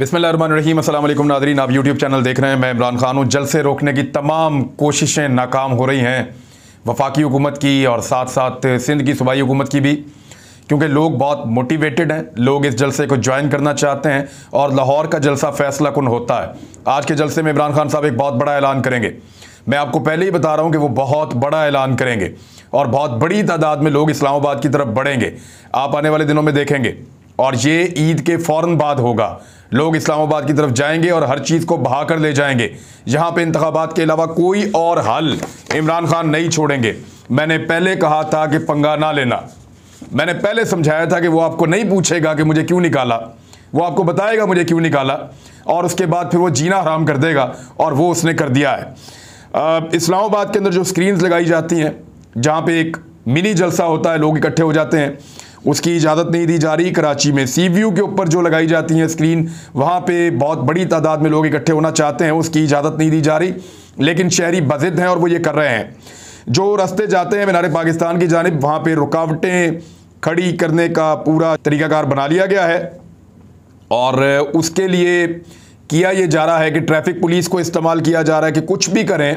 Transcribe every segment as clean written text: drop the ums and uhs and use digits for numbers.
बिस्मिल्लाहिर्रहमानिर्रहीम। अस्सलाम वालेकुम नाज़रीन, आप यूट्यूब चैनल देख रहे हैं। मैं इमरान खान हूँ। जलसे रोकने की तमाम कोशिशें नाकाम हो रही हैं, वफाकी हुकूमत की और साथ साथ सिंध की सूबाई हुकूमत की भी, क्योंकि लोग बहुत मोटिवेटेड हैं। लोग इस जलसे को ज्वाइन करना चाहते हैं और लाहौर का जलसा फैसला कुन होता है। आज के जलसे में इमरान खान साहब एक बहुत बड़ा ऐलान करेंगे। मैं आपको पहले ही बता रहा हूँ कि वो बहुत बड़ा ऐलान करेंगे और बहुत बड़ी तादाद में लोग इस्लामाबाद की तरफ बढ़ेंगे। आप आने वाले दिनों में देखेंगे और ये ईद के फ़ौरन बाद होगा। लोग इस्लामाबाद की तरफ जाएंगे और हर चीज़ को बहा कर ले जाएंगे। यहाँ पे इंतखाबात के अलावा कोई और हल इमरान खान नहीं छोड़ेंगे। मैंने पहले कहा था कि पंगा ना लेना। मैंने पहले समझाया था कि वो आपको नहीं पूछेगा कि मुझे क्यों निकाला, वो आपको बताएगा मुझे क्यों निकाला, और उसके बाद फिर वो जीना हराम कर देगा, और वो उसने कर दिया है। इस्लामाबाद के अंदर जो स्क्रीन्स लगाई जाती हैं, जहाँ पे एक मिनी जलसा होता है, लोग इकट्ठे हो जाते हैं, उसकी इजाज़त नहीं दी जा रही। कराची में सी व्यू के ऊपर जो लगाई जाती हैं स्क्रीन, वहाँ पे बहुत बड़ी तादाद में लोग इकट्ठे होना चाहते हैं, उसकी इजाज़त नहीं दी जा रही। लेकिन शहरी बज़िद हैं और वो ये कर रहे हैं। जो रास्ते जाते हैं मीनार पाकिस्तान की जानिब, वहाँ पे रुकावटें खड़ी करने का पूरा तरीक़ाकार बना लिया गया है और उसके लिए किया ये जा रहा है कि ट्रैफिक पुलिस को इस्तेमाल किया जा रहा है कि कुछ भी करें,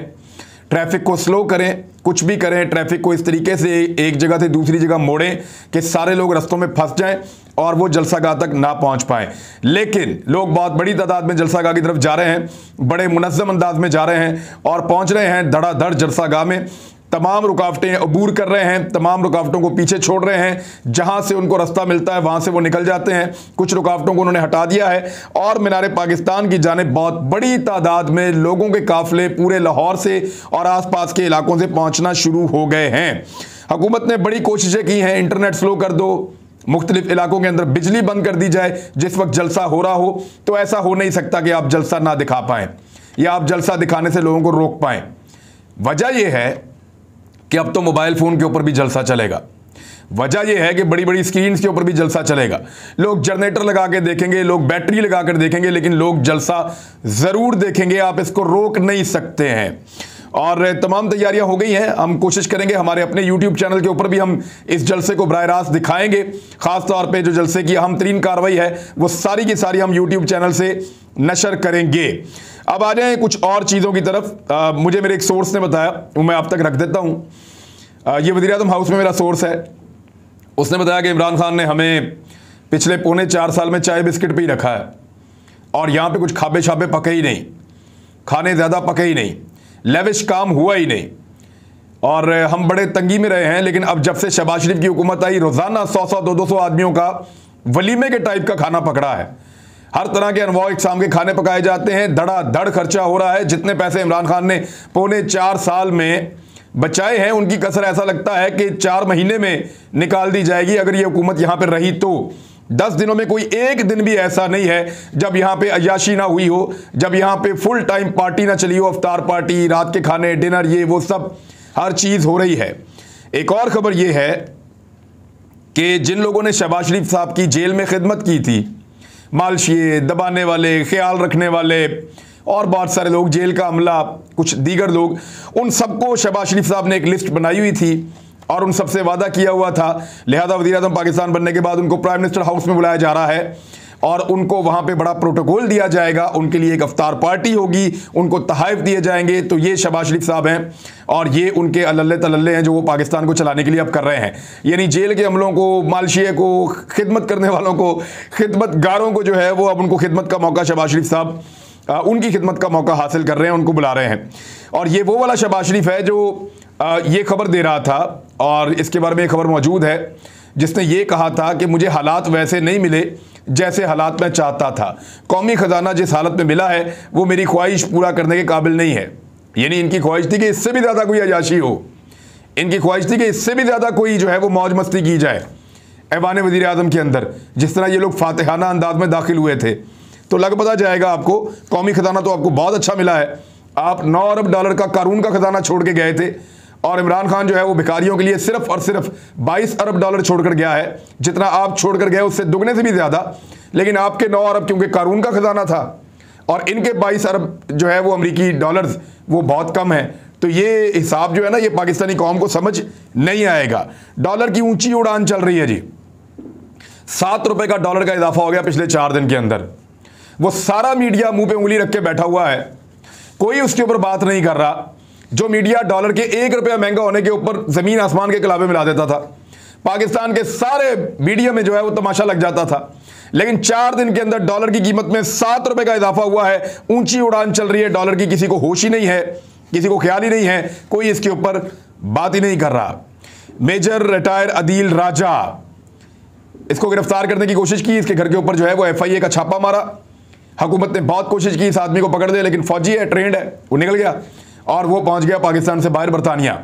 ट्रैफिक को स्लो करें, कुछ भी करें, ट्रैफिक को इस तरीके से एक जगह से दूसरी जगह मोड़ें कि सारे लोग रस्तों में फंस जाएं और वो जलसागाह तक ना पहुंच पाएं। लेकिन लोग बहुत बड़ी तादाद में जलसागाह की तरफ जा रहे हैं, बड़े मुनज़्ज़म अंदाज में जा रहे हैं और पहुंच रहे हैं धड़ाधड़ जलसागाह में। तमाम रुकावटें अबूर कर रहे हैं, तमाम रुकावटों को पीछे छोड़ रहे हैं। जहां से उनको रास्ता मिलता है वहां से वो निकल जाते हैं। कुछ रुकावटों को उन्होंने हटा दिया है और मीनार पाकिस्तान की जानिब बहुत बड़ी तादाद में लोगों के काफिले पूरे लाहौर से और आसपास के इलाकों से पहुंचना शुरू हो गए हैं। हुकूमत ने बड़ी कोशिशें की हैं, इंटरनेट स्लो कर दो, मुख्तलिफ इलाकों के अंदर बिजली बंद कर दी जाए जिस वक्त जलसा हो रहा हो। तो ऐसा हो नहीं सकता कि आप जलसा ना दिखा पाएँ या आप जलसा दिखाने से लोगों को रोक पाएँ। वजह यह है कि अब तो मोबाइल फ़ोन के ऊपर भी जलसा चलेगा। वजह यह है कि बड़ी बड़ी स्क्रीन्स के ऊपर भी जलसा चलेगा। लोग जनरेटर लगा के देखेंगे, लोग बैटरी लगा कर देखेंगे, लेकिन लोग जलसा ज़रूर देखेंगे। आप इसको रोक नहीं सकते हैं और तमाम तैयारियां हो गई हैं। हम कोशिश करेंगे हमारे अपने यूट्यूब चैनल के ऊपर भी हम इस जलसे को बराह रास्त दिखाएंगे। ख़ास तौर पे जो जलसे की अहम तरीन कार्रवाई है वो सारी की सारी हम यूट्यूब चैनल से नशर करेंगे। अब आ जाएँ कुछ और चीज़ों की तरफ। मुझे मेरे एक सोर्स ने बताया, वो मैं आप तक रख देता हूँ। ये वज़ीर-ए-आज़म हाउस में मेरा सोर्स है। उसने बताया कि इमरान खान ने हमें पिछले 4.25 साल में चाय बिस्किट पे ही रखा है और यहाँ पे कुछ खाबे छाबे पके ही नहीं, खाने ज़्यादा पके ही नहीं, लेविश काम हुआ ही नहीं और हम बड़े तंगी में रहे हैं। लेकिन अब जब से शहबाज शरीफ की हुकूमत आई, रोज़ाना 100-100, 200 आदमियों का वलीमे के टाइप का खाना पकड़ा है। हर तरह के अनवाउ इकसाम के खाने पकाए जाते हैं, धड़ाधड़ खर्चा हो रहा है। जितने पैसे इमरान खान ने 4.25 साल में बचाए हैं, उनकी कसर ऐसा लगता है कि 4 महीने में निकाल दी जाएगी अगर ये हुकूमत यहाँ पर रही तो। 10 दिनों में कोई एक दिन भी ऐसा नहीं है जब यहाँ पे अय्याशी ना हुई हो, जब यहाँ पे फुल टाइम पार्टी ना चली हो, अफ्तार पार्टी, रात के खाने, डिनर, ये वो सब हर चीज़ हो रही है। एक और ख़बर ये है कि जिन लोगों ने शहबाज शरीफ साहब की जेल में खिदमत की थी, मालशिए, दबाने वाले, ख्याल रखने वाले और बहुत सारे लोग, जेल का अमला, कुछ दीगर लोग, उन सबको शहबाज शरीफ साहब ने एक लिस्ट बनाई हुई थी और उन सबसे वादा किया हुआ था। लिहाजा वज़ीर-ए-आज़म पाकिस्तान बनने के बाद उनको प्राइम मिनिस्टर हाउस में बुलाया जा रहा है और उनको वहाँ पे बड़ा प्रोटोकॉल दिया जाएगा। उनके लिए एक अफ्तार पार्टी होगी, उनको तोहफ़े दिए जाएंगे। तो ये शहबाज शरीफ साहब हैं और ये उनके अल्ले तल्ले हैं जो वो पाकिस्तान को चलाने के लिए अब कर रहे हैं। यानी जेल के अमलों को, मालशिए को, खिदमत करने वालों को, खिदमतगारों को जो है वो अब उनको खिदमत का मौका शहबाज शरीफ साहब उनकी खिदमत का मौका हासिल कर रहे हैं, उनको बुला रहे हैं। और ये वो वाला शहबाज शरीफ है जो ये खबर दे रहा था और इसके बारे में एक खबर मौजूद है जिसने ये कहा था कि मुझे हालात वैसे नहीं मिले जैसे हालात मैं चाहता था। कौमी ख़जाना जिस हालत में मिला है वो मेरी ख्वाहिश पूरा करने के काबिल नहीं है। यानी इनकी ख्वाहिश थी कि इससे भी ज़्यादा कोई अय्याशी हो, इनकी ख्वाहिश थी कि इससे भी ज़्यादा कोई जो है वो मौज मस्ती की जाए ऐवान वज़ीर-ए-आज़म के अंदर। जिस तरह ये लोग फातिहाना अंदाज में दाखिल हुए थे तो लग पता जाएगा आपको। कौमी ख़जाना तो आपको बहुत अच्छा मिला है। आप 9 अरब डॉलर का कानून का ख़जाना छोड़ के गए थे और इमरान खान जो है वो भिखारियों के लिए सिर्फ और सिर्फ 22 अरब डॉलर छोड़कर गया है। जितना आप छोड़कर गए उससे दुगने से भी ज़्यादा। लेकिन आपके 9 अरब क्योंकि कानून का ख़जाना था और इनके 22 अरब जो है वो अमरीकी डॉलर्स, वो बहुत कम है। तो ये हिसाब जो है ना, ये पाकिस्तानी कौम को समझ नहीं आएगा। डॉलर की ऊंची उड़ान चल रही है जी। 7 रुपए का डॉलर का इजाफा हो गया पिछले 4 दिन के अंदर। वो सारा मीडिया मुंह पे उंगली रख के बैठा हुआ है, कोई उसके ऊपर बात नहीं कर रहा। जो मीडिया डॉलर के 1 रुपया महंगा होने के ऊपर जमीन आसमान के कलाबे मिला देता था, पाकिस्तान के सारे मीडिया में जो है वो तमाशा लग जाता था। लेकिन 4 दिन के अंदर डॉलर की कीमत में 7 रुपए का इजाफा हुआ है, ऊंची उड़ान चल रही है डॉलर की, किसी को होश ही नहीं है, किसी को ख्याल ही नहीं है, कोई इसके ऊपर बात ही नहीं कर रहा। मेजर रिटायर अदील राजा, इसको गिरफ्तार करने की कोशिश की, इसके घर के ऊपर जो है वो FIA का छापा मारा। हुकूमत ने बहुत कोशिश की इस आदमी को पकड़ दे, लेकिन फौजी है, ट्रेंड है, वो निकल गया और वो पहुंच गया पाकिस्तान से बाहर बरतानिया।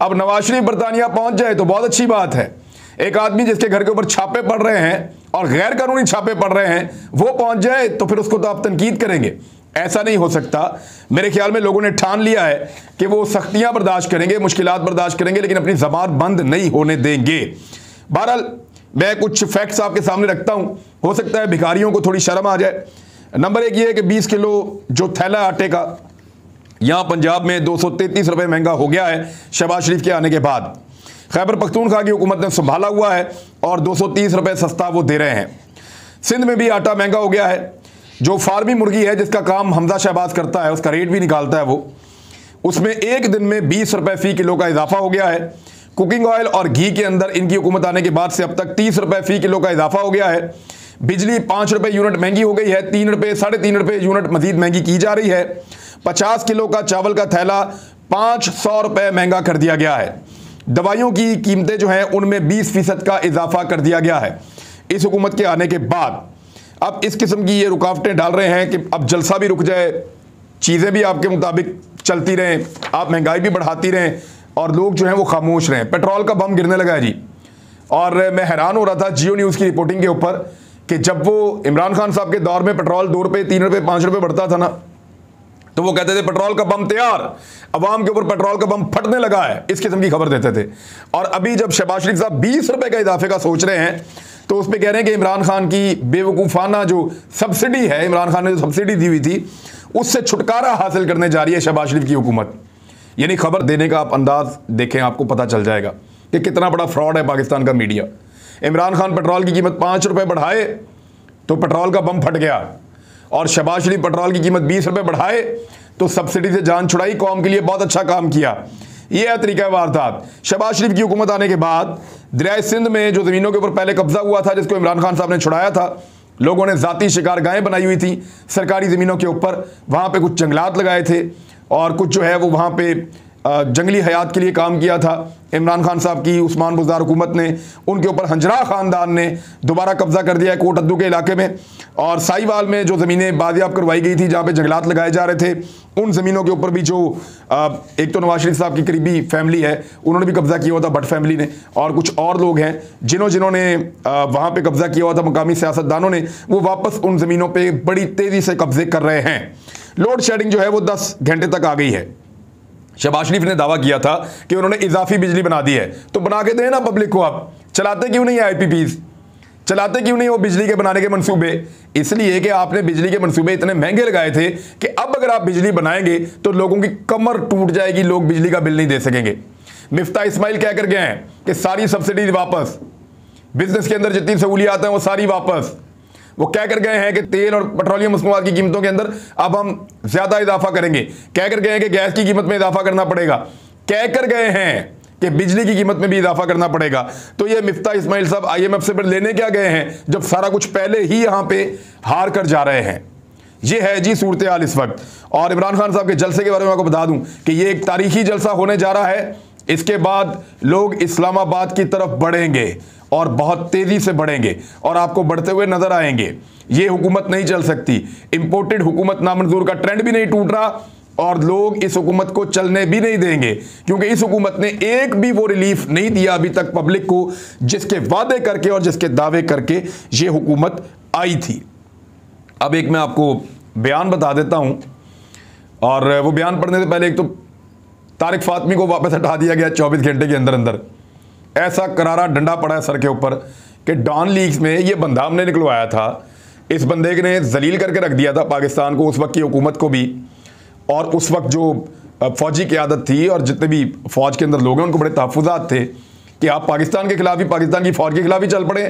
अब नवाज शरीफ बरतानिया पहुंच जाए तो बहुत अच्छी बात है। एक आदमी जिसके घर के ऊपर छापे पड़ रहे हैं और गैर कानूनी छापे पड़ रहे हैं, वो पहुंच जाए तो फिर उसको तो आप तनकीद करेंगे। ऐसा नहीं हो सकता। मेरे ख्याल में लोगों ने ठान लिया है कि वो सख्तियां बर्दाश्त करेंगे, मुश्किलात बर्दाश्त करेंगे, लेकिन अपनी जबान बंद नहीं होने देंगे। बहरहाल मैं कुछ फैक्ट्स आपके सामने रखता हूं, हो सकता है भिखारियों को थोड़ी शर्म आ जाए। नंबर 1 ये है कि 20 किलो जो थैला आटे का यहां पंजाब में 233 रुपए महंगा हो गया है शहबाज शरीफ के आने के बाद। खैबर पख्तूनख्वा की हुकूमत ने संभाला हुआ है और 230 रुपए सस्ता वो दे रहे हैं। सिंध में भी आटा महंगा हो गया है। जो फार्मी मुर्गी है जिसका काम हमजा शहबाज करता है, उसका रेट भी निकालता है वो, उसमें एक दिन में 20 रुपए फी किलो का इजाफा हो गया है। कुकिंग ऑयल और घी के अंदर इनकी हुकूमत आने के बाद से अब तक 30 रुपए फी किलो का इजाफा हो गया है। बिजली 5 रुपए यूनिट महंगी हो गई है, 3 रुपए 3.5 रुपए यूनिट मजीद महंगी की जा रही है। 50 किलो का चावल का थैला 500 रुपए महंगा कर दिया गया है। दवाइयों की कीमतें जो हैं उनमें 20% का इजाफा कर दिया गया है इस हुकूमत के आने के बाद। अब इस किस्म की ये रुकावटें डाल रहे हैं कि अब जलसा भी रुक जाए, चीज़ें भी आपके मुताबिक चलती रहें, आप महंगाई भी बढ़ाती रहें और लोग जो हैं वो खामोश रहें। पेट्रोल का बम गिरने लगा है जी, और मैं हैरान हो रहा था जियो न्यूज़ की रिपोर्टिंग के ऊपर कि जब वो इमरान खान साहब के दौर में पेट्रोल 2 रुपये 3 रुपये 5 रुपये बढ़ता था ना, तो वो कहते थे पेट्रोल का बम तैयार, अवाम के ऊपर पेट्रोल का बम फटने लगा है, इस किस्म की खबर देते थे। और अभी जब शहबाज शरीफ साहब 20 रुपए का इजाफे का सोच रहे हैं तो उस पर कह रहे हैं कि इमरान खान की बेवकूफ़ाना जो सब्सिडी है, इमरान खान ने जो सब्सिडी दी हुई थी उससे छुटकारा हासिल करने जा रही है शहबाज शरीफ की हुकूमत। यानी खबर देने का आप अंदाज देखें, आपको पता चल जाएगा कि कितना बड़ा फ्रॉड है पाकिस्तान का मीडिया। इमरान खान पेट्रोल की कीमत 5 रुपये बढ़ाए तो पेट्रोल का बम फट गया, और शहबाज शरीफ पेट्रोल की कीमत 20 रुपये बढ़ाए तो सब्सिडी से जान छुड़ाई, कौम के लिए बहुत अच्छा काम किया। यह है तरीका वारदात। शहबाज शरीफ की हुकूमत आने के बाद दरियाए सिंध में जो ज़मीनों के ऊपर पहले कब्जा हुआ था, जिसको इमरान खान साहब ने छुड़ाया था, लोगों ने ज़ाती शिकारगाहें बनाई हुई थी सरकारी ज़मीनों के ऊपर, वहाँ पे कुछ जंगलात लगाए थे और कुछ जो है वो वहाँ पे जंगली हयात के लिए काम किया था। इमरान खान साहब की उस्मान बुज़दार हुकूमत ने उनके ऊपर हंजरा ख़ानदान ने दोबारा कब्जा कर दिया है कोट अद्दू के इलाके में, और साहिवाल में जो ज़मीनें बाजियाब करवाई गई थी जहाँ पे जंगलात लगाए जा रहे थे, उन ज़मीनों के ऊपर भी जो एक तो नवाज शरीफ साहब की करीबी फैमिली है उन्होंने भी कब्जा किया हुआ था, भट्ट फैमिली ने, और कुछ और लोग हैं जिन्होंने वहाँ पर कब्जा किया हुआ था, मकामी सियासतदानों ने, वो वापस उन ज़मीनों पर बड़ी तेज़ी से कब्जे कर रहे हैं। लोड शेडिंग जो है वो 10 घंटे तक आ गई है। शहबाज शरीफ ने दावा किया था कि उन्होंने इजाफी बिजली बना दी है, तो बना के दें ना पब्लिक को। आप चलाते क्यों नहीं है IPPs, चलाते क्यों नहीं वो बिजली के बनाने के मंसूबे? इसलिए कि आपने बिजली के मंसूबे इतने महंगे लगाए थे कि अब अगर आप बिजली बनाएंगे तो लोगों की कमर टूट जाएगी, लोग बिजली का बिल नहीं दे सकेंगे। मिफ्ता इस्माइल कह कर गए हैं कि सारी सब्सिडी वापस, बिजनेस के अंदर जितनी सहूलियात हैं वो सारी वापस। वो कह कर गए हैं कि तेल और पेट्रोलियम मसनूआत की कीमतों के अंदर अब हम ज्यादा इजाफा करेंगे। कह कर गए हैं कि गैस की कीमत में इजाफा करना पड़ेगा। कह कर गए हैं कि बिजली की कीमत में भी इजाफा करना पड़ेगा। तो ये मिफ्ता इस्माइल साहब IMF से फिर लेने क्या गए हैं जब सारा कुछ पहले ही यहां पे हार कर जा रहे हैं। ये है जी सूरत हाल इस वक्त। और इमरान खान साहब के जलसे के बारे में आपको बता दूं कि ये एक तारीखी जलसा होने जा रहा है। इसके बाद लोग इस्लामाबाद की तरफ बढ़ेंगे और बहुत तेजी से बढ़ेंगे और आपको बढ़ते हुए नजर आएंगे। ये हुकूमत नहीं चल सकती, इंपोर्टेड हुकूमत नामंजूर का ट्रेंड भी नहीं टूट रहा और लोग इस हुकूमत को चलने भी नहीं देंगे, क्योंकि इस हुकूमत ने एक भी वो रिलीफ नहीं दिया अभी तक पब्लिक को जिसके वादे करके और जिसके दावे करके ये हुकूमत आई थी। अब एक मैं आपको बयान बता देता हूं, और वो बयान पढ़ने से पहले एक तो तारिक फातमी को वापस हटा दिया गया 24 घंटे के अंदर अंदर। ऐसा करारा डंडा पड़ा है सर के ऊपर कि डॉन लीग्स में ये बंदा हमने निकलवाया था, इस बंदे ने जलील करके रख दिया था पाकिस्तान को, उस वक्त की हुकूमत को भी, और उस वक्त जो फौजी क़यादत थी और जितने भी फौज के अंदर लोग हैं उनको बड़े तहफ़्फ़ुज़ात थे कि आप पाकिस्तान के खिलाफ ही, पाकिस्तान की फौज के खिलाफ ही चल पड़े।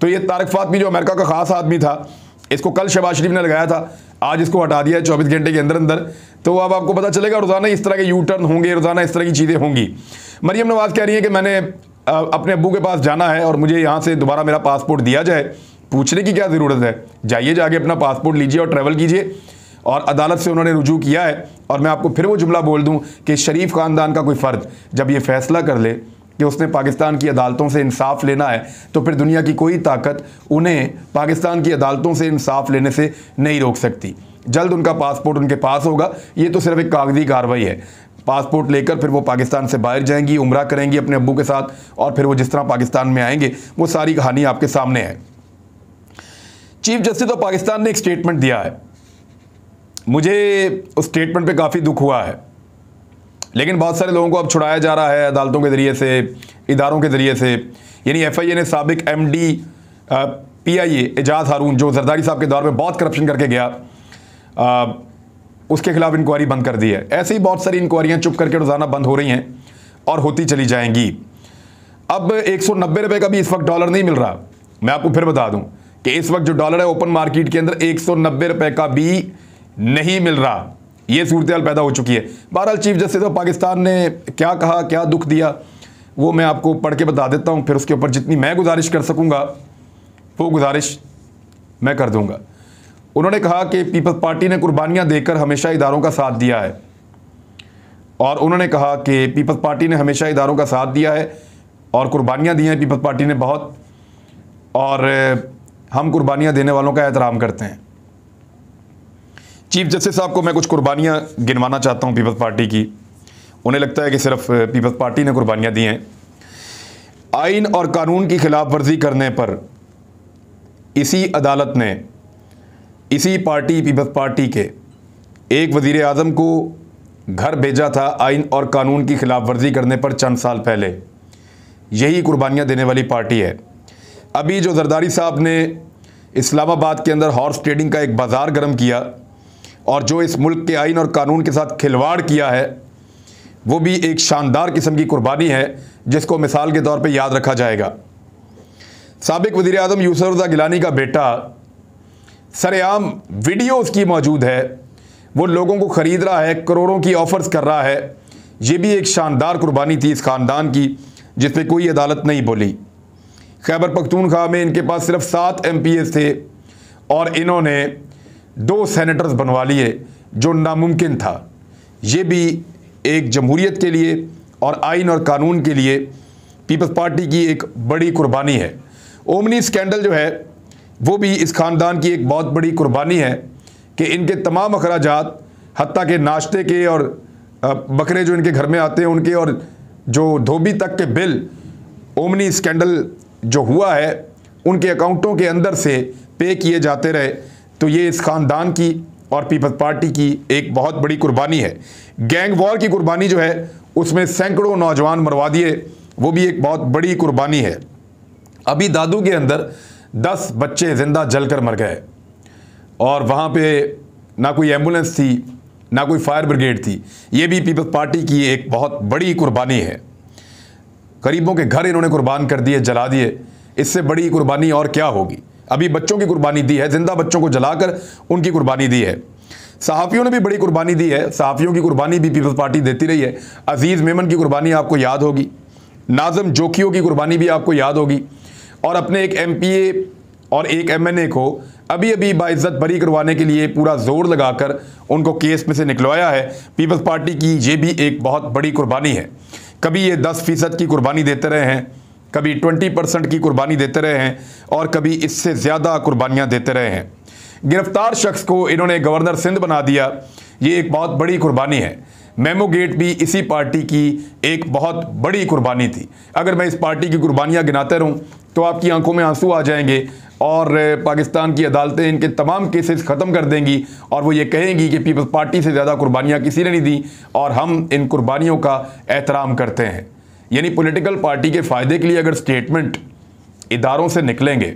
तो ये तारिक फातमी जो अमेरिका का ख़ास आदमी था, इसको कल शहबाज शरीफ ने लगाया था, आज इसको हटा दिया है 24 घंटे के अंदर अंदर। तो अब आपको पता चलेगा रोज़ाना इस तरह के यू टर्न होंगे, रोज़ाना इस तरह की चीज़ें होंगी। मरियम नवाज़ कह रही है कि मैंने अपने अब्बू के पास जाना है और मुझे यहाँ से दोबारा मेरा पासपोर्ट दिया जाए। पूछने की क्या ज़रूरत है, जाइए जाके अपना पासपोर्ट लीजिए और ट्रैवल कीजिए। और अदालत से उन्होंने रुजू किया है। और मैं आपको फिर वो जुमला बोल दूँ कि शरीफ ख़ानदान का कोई फ़र्द जब ये फ़ैसला कर ले कि उसने पाकिस्तान की अदालतों से इंसाफ लेना है, तो फिर दुनिया की कोई ताकत उन्हें पाकिस्तान की अदालतों से इंसाफ लेने से नहीं रोक सकती। जल्द उनका पासपोर्ट उनके पास होगा। ये तो सिर्फ एक कागजी कार्रवाई है। पासपोर्ट लेकर फिर वो पाकिस्तान से बाहर जाएंगी, उम्रा करेंगी अपने अब्बू के साथ, और फिर वो जिस तरह पाकिस्तान में आएंगे वो सारी कहानी आपके सामने है। चीफ जस्टिस ऑफ पाकिस्तान ने एक स्टेटमेंट दिया है। मुझे उस स्टेटमेंट पे काफ़ी दुख हुआ है, लेकिन बहुत सारे लोगों को अब छुड़ाया जा रहा है अदालतों के ज़रिए से, इदारों के ज़रिए से। यानी FIA ने साबिक MD PIA एजाज हारून, जो जरदारी साहब के दौर में बहुत करप्शन करके गया, उसके खिलाफ इंक्वायरी बंद कर दी है। ऐसे ही बहुत सारी इंक्वायरियाँ चुप करके रोज़ाना बंद हो रही हैं और होती चली जाएंगी। अब 190 रुपये का भी इस वक्त डॉलर नहीं मिल रहा। मैं आपको फिर बता दूं कि इस वक्त जो डॉलर है ओपन मार्केट के अंदर 190 रुपये का भी नहीं मिल रहा। ये सूरत हाल पैदा हो चुकी है। बहरहाल चीफ जस्टिस ऑफ पाकिस्तान ने क्या कहा, क्या दुख दिया, वो मैं आपको पढ़ के बता देता हूँ। फिर उसके ऊपर जितनी मैं गुजारिश कर सकूँगा वो गुजारिश मैं कर दूँगा। उन्होंने कहा कि पीपल्स पार्टी ने कुर्बानियाँ देकर हमेशा इदारों का साथ दिया है। और उन्होंने कहा कि पीपल्स पार्टी ने हमेशा इदारों का साथ दिया है और कुर्बानियाँ दी हैं पीपल्स पार्टी ने बहुत, और हम कुर्बानियाँ देने वालों का एहतराम करते हैं। चीफ जस्टिस साहब को मैं कुछ कुर्बानियाँ गिनवाना चाहता हूँ पीपल्स पार्टी की। उन्हें लगता है कि सिर्फ पीपल्स पार्टी ने कुर्बानियाँ दी हैं। आइन और कानून की खिलाफ वर्जी करने पर इसी अदालत ने इसी पार्टी पीपल्स पार्टी के एक वज़ीर आज़म को घर भेजा था आइन और कानून की खिलाफ वर्जी करने पर चंद साल पहले। यही कुर्बानियाँ देने वाली पार्टी है। अभी जो जरदारी साहब ने इस्लामाबाद के अंदर हॉर्स ट्रेडिंग का एक बाज़ार गर्म किया और जो इस मुल्क के आइन और कानून के साथ खिलवाड़ किया है, वो भी एक शानदार किस्म की कुर्बानी है जिसको मिसाल के तौर पे याद रखा जाएगा। साबिक वज़ीर आज़म यूसुफ रज़ा गिलानी का बेटा, सरेआम वीडियो उसकी मौजूद है, वो लोगों को ख़रीद रहा है, करोड़ों की ऑफ़र्स कर रहा है। ये भी एक शानदार कुर्बानी थी इस ख़ानदान की जिस पे कोई अदालत नहीं बोली। खैबर पख्तूनख्वा में इनके पास सिर्फ 7 MPs थे और इन्होंने 2 सेनेटर्स बनवा लिए, जो नामुमकिन था। ये भी एक जमहूरियत के लिए और आइन और कानून के लिए पीपल्स पार्टी की एक बड़ी कुर्बानी है। ओमनी स्कैंडल जो है वो भी इस ख़ानदान की एक बहुत बड़ी कुर्बानी है कि इनके तमाम अखराजात, हत्ता के नाश्ते के और बकरे जो इनके घर में आते हैं उनके, और जो धोबी तक के बिल ओमनी स्कैंडल जो हुआ है उनके अकाउंटों के अंदर से पे किए जाते रहे। तो ये इस ख़ानदान की और पीपल्स पार्टी की एक बहुत बड़ी कुर्बानी है। गैंग वॉर की कुर्बानी जो है उसमें सैकड़ों नौजवान मरवा दिए, वो भी एक बहुत बड़ी कुर्बानी है। अभी दादू के अंदर 10 बच्चे ज़िंदा जलकर मर गए और वहाँ पे ना कोई एम्बुलेंस थी, ना कोई फायर ब्रिगेड थी। ये भी पीपल्स पार्टी की एक बहुत बड़ी कुर्बानी है। गरीबों के घर इन्होंने कुर्बान कर दिए, जला दिए। इससे बड़ी कुर्बानी और क्या होगी। अभी बच्चों की कुर्बानी दी है, जिंदा बच्चों को जलाकर उनकी कुर्बानी दी है। सहाफ़ियों ने भी बड़ी कुर्बानी दी है, सहाफ़ियों की कुर्बानी भी पीपल्स पार्टी देती रही है। अजीज़ मेमन की कुर्बानी आपको याद होगी, नाज़म जोखियों की कुर्बानी भी आपको याद होगी, और अपने एक MPA और एक MNA को अभी अभी बाइज्जत बरी करवाने के लिए पूरा जोर लगाकर उनको केस में से निकलवाया है। पीपल्स पार्टी की ये भी एक बहुत बड़ी कुर्बानी है। कभी ये 10% की कुर्बानी देते रहे हैं, कभी 20% की कुर्बानी देते रहे हैं, और कभी इससे ज़्यादा कुर्बानियाँ देते रहे हैं। गिरफ्तार शख्स को इन्होंने गवर्नर सिंध बना दिया, ये एक बहुत बड़ी कुर्बानी है। मेमो गेट भी इसी पार्टी की एक बहुत बड़ी कुर्बानी थी। अगर मैं इस पार्टी की कुर्बानियाँ गिनाते रहूँ तो आपकी आंखों में आंसू आ जाएंगे और पाकिस्तान की अदालतें इनके तमाम केसेस ख़त्म कर देंगी और वो ये कहेंगी कि पीपल्स पार्टी से ज़्यादा कुर्बानियाँ किसी ने नहीं दी और हम इन कुर्बानियों का एहतराम करते हैं। यानी पॉलिटिकल पार्टी के फ़ायदे के लिए अगर स्टेटमेंट इदारों से निकलेंगे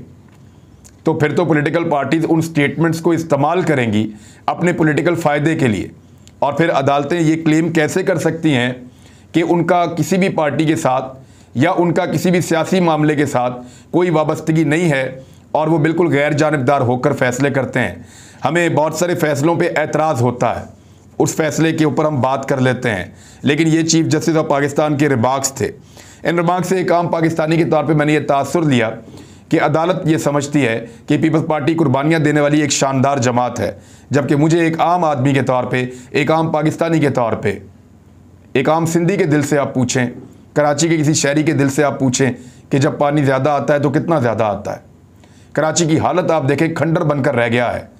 तो फिर तो पॉलिटिकल पार्टीज उन स्टेटमेंट्स को इस्तेमाल करेंगी अपने पॉलिटिकल फ़ायदे के लिए, और फिर अदालतें ये क्लेम कैसे कर सकती हैं कि उनका किसी भी पार्टी के साथ या उनका किसी भी सियासी मामले के साथ कोई वाबस्तगी नहीं है और वो बिल्कुल गैर जानिबदार होकर फैसले करते हैं। हमें बहुत सारे फैसलों पे एतराज़ होता है, उस फैसले के ऊपर हम बात कर लेते हैं, लेकिन ये चीफ जस्टिस ऑफ पाकिस्तान के रिमार्क्स थे। इन रिमार्क्स से एक आम पाकिस्तानी के तौर पे मैंने ये तासुर लिया कि अदालत ये समझती है कि पीपल्स पार्टी कुर्बानियाँ देने वाली एक शानदार जमात है, जबकि मुझे एक आम आदमी के तौर पे, एक आम पाकिस्तानी के तौर पे, एक आम सिंधी के दिल से आप पूछें, कराची के किसी शहरी के दिल से आप पूछें कि जब पानी ज़्यादा आता है तो कितना ज़्यादा आता है। कराची की हालत आप देखें, खंडर बनकर रह गया है।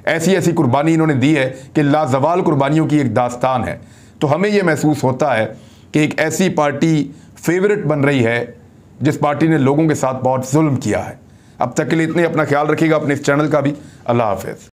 ऐसी ऐसी कुर्बानी इन्होंने दी है कि लाजवाल कुर्बानियों की एक दास्तान है। तो हमें यह महसूस होता है कि एक ऐसी पार्टी फेवरेट बन रही है जिस पार्टी ने लोगों के साथ बहुत जुल्म किया है। अब तक के लिए इतने, अपना ख्याल रखिएगा, अपने इस चैनल का भी। अल्लाह हाफ़िज़।